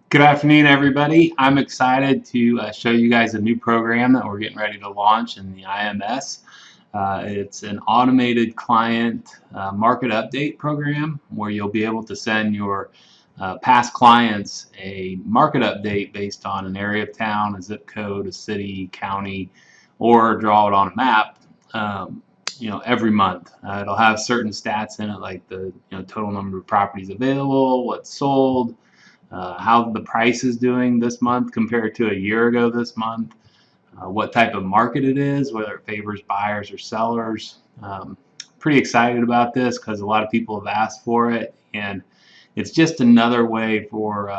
Good afternoon, everybody. I'm excited to show you guys a new program that we're getting ready to launch in the IMS. It's an automated client market update program where you'll be able to send your past clients a market update based on an area of town, a zip code, a city, county, or draw it on a map. Every month. It'll have certain stats in it, like the total number of properties available, what's sold, how the price is doing this month compared to a year ago this month, what type of market it is, whether it favors buyers or sellers. Pretty excited about this because a lot of people have asked for it, and it's just another way for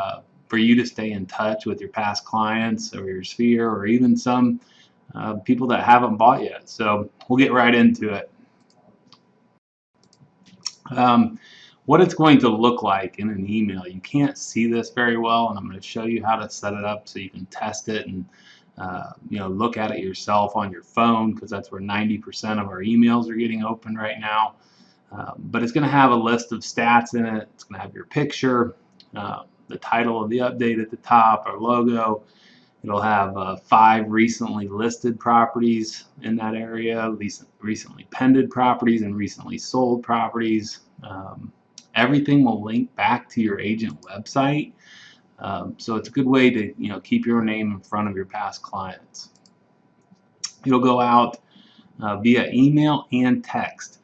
you to stay in touch with your past clients or your sphere, or even some people that haven't bought yet. So we'll get right into it. What it's going to look like in an email. You can't see this very well, and I'm going to show you how to set it up so you can test it and look at it yourself on your phone, because that's where 90% of our emails are getting opened right now. But it's going to have a list of stats in it. It's going to have your picture, the title of the update at the top, our logo. It'll have 5 recently listed properties in that area, recently pended properties, and recently sold properties. Everything will link back to your agent website, so it's a good way to keep your name in front of your past clients. It'll go out via email and text,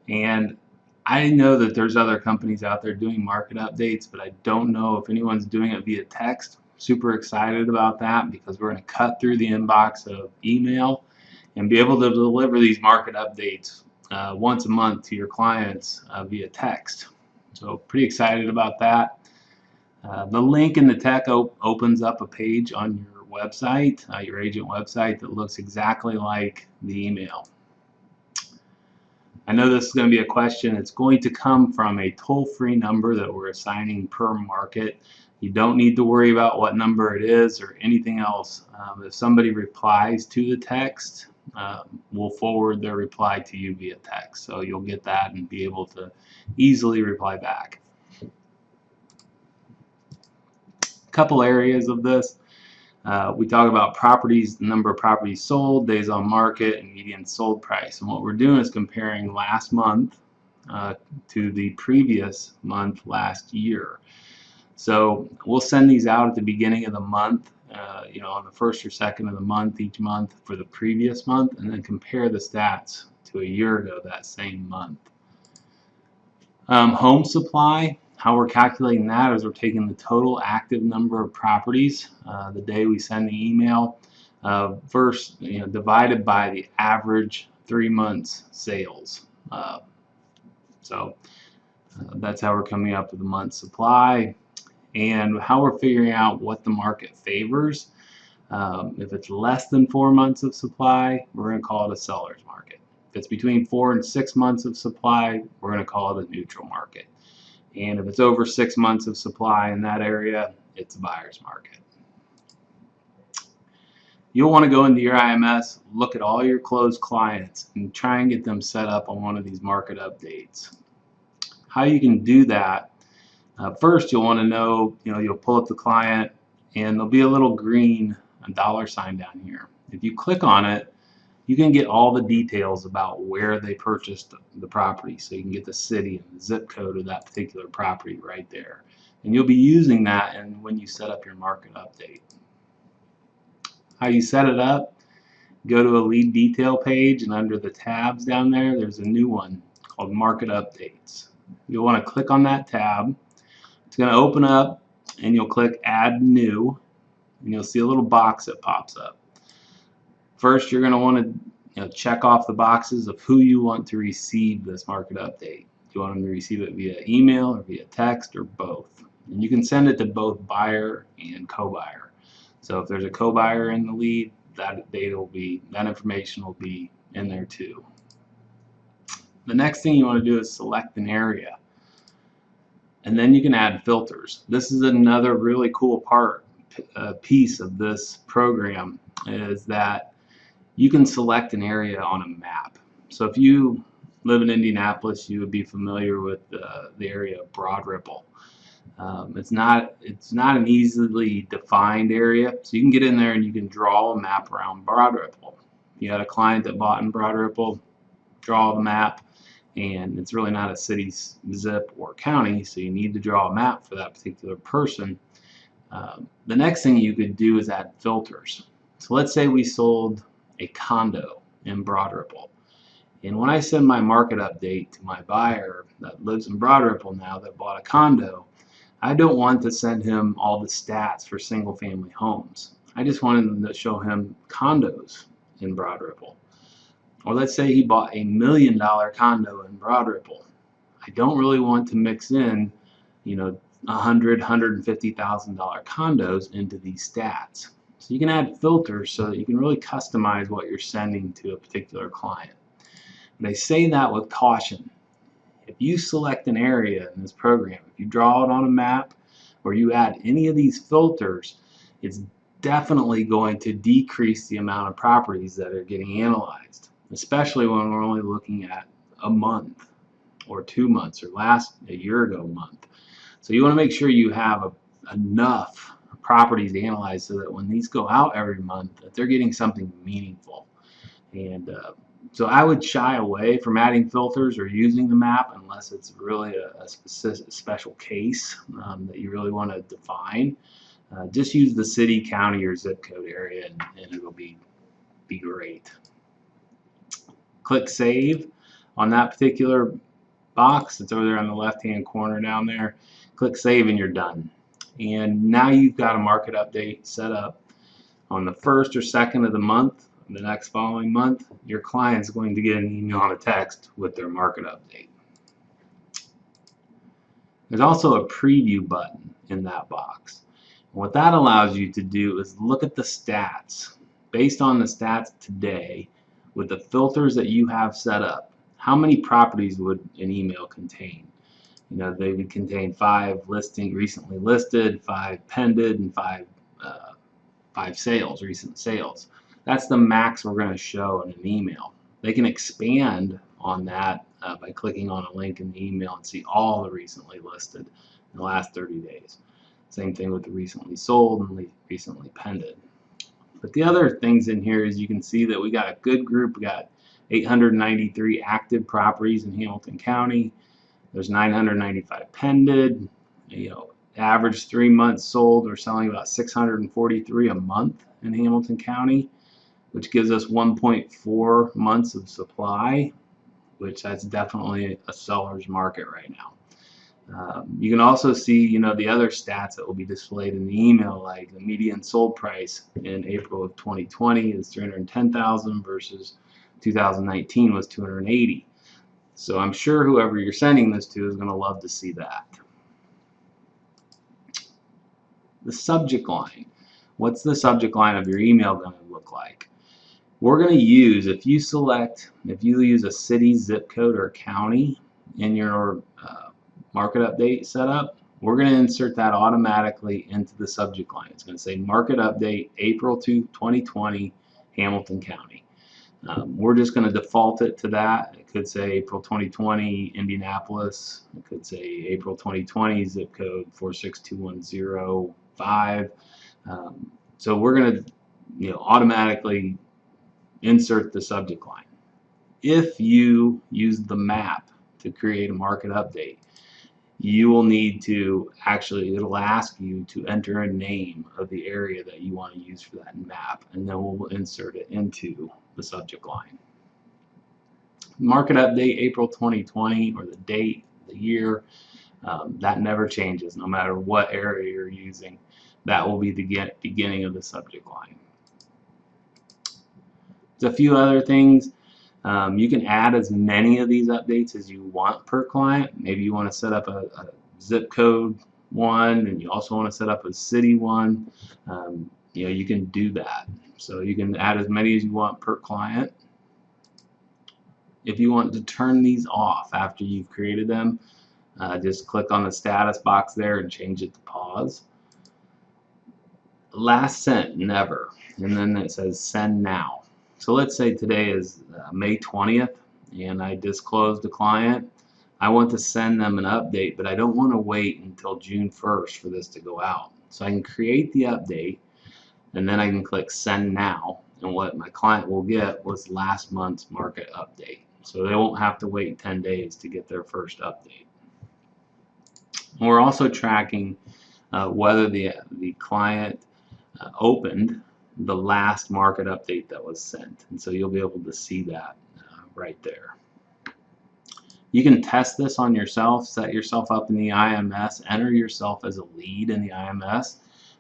and I know that there's other companies out there doing market updates, but I don't know if anyone's doing it via text. Super excited about that, because we're going to cut through the inbox of email and be able to deliver these market updates once a month to your clients via text. So pretty excited about that. The link in the tech opens up a page on your website, your agent website, that looks exactly like the email. I know this is going to be a question. It's going to come from a toll-free number that we're assigning per market. You don't need to worry about what number it is or anything else. If somebody replies to the text, we'll forward their reply to you via text, so you'll get that and be able to easily reply back. A couple areas of this. We talk about properties, the number of properties sold, days on market, and median sold price. And what we're doing is comparing last month to the previous month last year. So we'll send these out at the beginning of the month, on the first or second of the month each month for the previous month, and then compare the stats to a year ago that same month. Home supply, how we're calculating that is we're taking the total active number of properties the day we send the email, first divided by the average 3 months sales. That's how we're coming up with the month supply, and how we're figuring out what the market favors. If it's less than 4 months of supply, we're going to call it a seller's market. If it's between 4 and 6 months of supply, we're going to call it a neutral market. And if it's over 6 months of supply in that area, it's a buyer's market. You'll want to go into your IMS, look at all your closed clients, and try and get them set up on one of these market updates. How you can do that, first you'll want to know, you'll pull up the client, and there'll be a little green $sign down here. If you click on it, you can get all the details about where they purchased the property. So you can get the city and the zip code of that particular property right there. And you'll be using that when you set up your market update. How you set it up, go to a lead detail page, and under the tabs down there, there's a new one called Market Updates. You'll want to click on that tab. It's going to open up, and you'll click Add New, and you'll see a little box that pops up. First, you're going to want to check off the boxes of who you want to receive this market update. Do you want them to receive it via email or via text or both? And you can send it to both buyer and co-buyer. So if there's a co-buyer in the lead, that information will be in there too. The next thing you want to do is select an area, and then you can add filters. This is another really cool piece of this program, is that you can select an area on a map. So if you live in Indianapolis, you would be familiar with the area of Broad Ripple. It's not an easily defined area, so you can get in there and you can draw a map around Broad Ripple. You had a client that bought in Broad Ripple, draw the map, and it's really not a city, zip, or county, so you need to draw a map for that particular person. The next thing you could do is add filters. So let's say we sold a condo in Broad Ripple. And when I send my market update to my buyer that lives in Broad Ripple now that bought a condo, I don't want to send him all the stats for single family homes. I just wanted to show him condos in Broad Ripple. Or let's say he bought $1 million condo in Broad Ripple. I don't really want to mix in, $100,000, $150,000 condos into these stats. So you can add filters so that you can really customize what you're sending to a particular client. But I say that with caution. If you select an area in this program, if you draw it on a map or you add any of these filters, it's definitely going to decrease the amount of properties that are getting analyzed, especially when we're only looking at a month or 2 months or a year ago month. So you want to make sure you have enough properties to analyze so that when these go out every month, that they're getting something meaningful. And so I would shy away from adding filters or using the map unless it's really a special case that you really want to define. Just use the city, county, or zip code area, and it'll be great. Click Save on that particular box. It's over there on the left-hand corner down there. Click Save and you're done. And now you've got a market update set up on the 1st or 2nd of the month. The next following month, your client's going to get an email and a text with their market update. There's also a preview button in that box. And what that allows you to do is look at the stats. Based on the stats today, with the filters that you have set up, how many properties would an email contain? They would contain 5 recently listed, 5 pended, and 5 recent sales. That's the max we're going to show in an email. They can expand on that by clicking on a link in the email and see all the recently listed in the last 30 days. Same thing with the recently sold and recently pended. But the other things in here is you can see that we got a good group. We got 893 active properties in Hamilton County. There's 995 pended. Average 3 months sold. We're selling about 643 a month in Hamilton County, which gives us 1.4 months of supply, which that's definitely a seller's market right now. You can also see, the other stats that will be displayed in the email, like the median sold price in April of 2020 is $310,000 versus 2019 was $280,000. So I'm sure whoever you're sending this to is going to love to see that. The subject line. What's the subject line of your email going to look like? We're going to use, if you use a city, zip code, or county in your market update setup, we're going to insert that automatically into the subject line. It's going to say market update April 2020 Hamilton County. We're just going to default it to that. It could say April 2020 Indianapolis. It could say April 2020 zip code 46210. So we're going to automatically insert the subject line. If you use the map to create a market update, you will need to it'll ask you to enter a name of the area that you want to use for that map, and then we'll insert it into the subject line. Market update April 2020, or the date, the year, that never changes no matter what area you're using. That will be the beginning of the subject line. There's a few other things. You can add as many of these updates as you want per client. Maybe you want to set up a zip code one, and you also want to set up a city one. You can do that. So you can add as many as you want per client. If you want to turn these off after you've created them, just click on the status box there and change it to pause. Last sent, never. And then it says send now. So let's say today is May 20th and I disclosed a client. I want to send them an update, but I don't want to wait until June 1st for this to go out. So I can create the update, and then I can click send now, and what my client will get was last month's market update. So they won't have to wait 10 days to get their first update. And we're also tracking whether the client opened the last market update that was sent, and so you'll be able to see that right there. You can test this on yourself, set yourself up in the IMS, enter yourself as a lead in the IMS,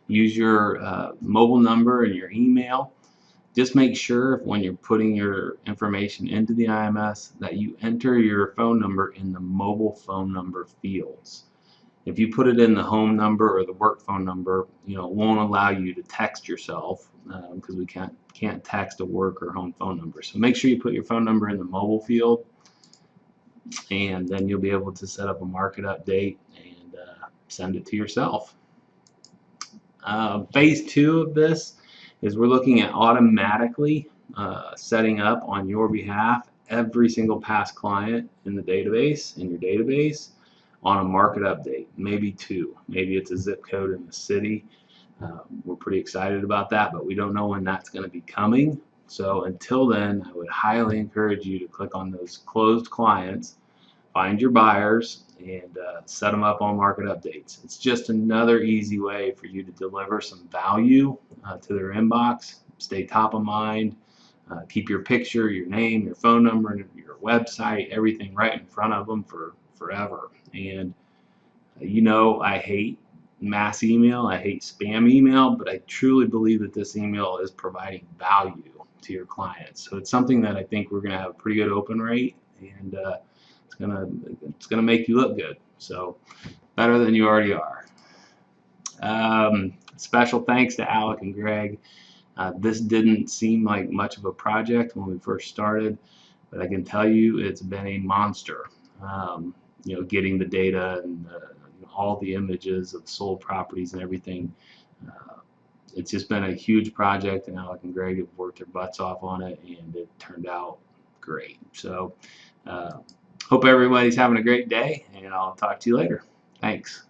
use your mobile number and your email. Just make sure when you're putting your information into the IMS that you enter your phone number in the mobile phone number fields. If you put it in the home number or the work phone number, it won't allow you to text yourself because we can't text a work or home phone number. So make sure you put your phone number in the mobile field, and then you'll be able to set up a market update and send it to yourself. Phase 2 of this is we're looking at automatically setting up on your behalf every single past client in the database, in your database, on a market update. Maybe 2. Maybe it's a zip code in the city. We're pretty excited about that, but we don't know when that's going to be coming. So until then, I would highly encourage you to click on those closed clients, find your buyers, and set them up on market updates. It's just another easy way for you to deliver some value to their inbox, stay top of mind, keep your picture, your name, your phone number, your website, everything right in front of them for forever. And I hate mass email, I hate spam email, but I truly believe that this email is providing value to your clients. So it's something that I think we're going to have a pretty good open rate, and it's gonna make you look good. So better than you already are. Special thanks to Alec and Greg. This didn't seem like much of a project when we first started, but I can tell you it's been a monster. Getting the data and all the images of sold properties and everything. It's just been a huge project, and Alec and Greg have worked their butts off on it, and it turned out great. So hope everybody's having a great day, and I'll talk to you later. Thanks.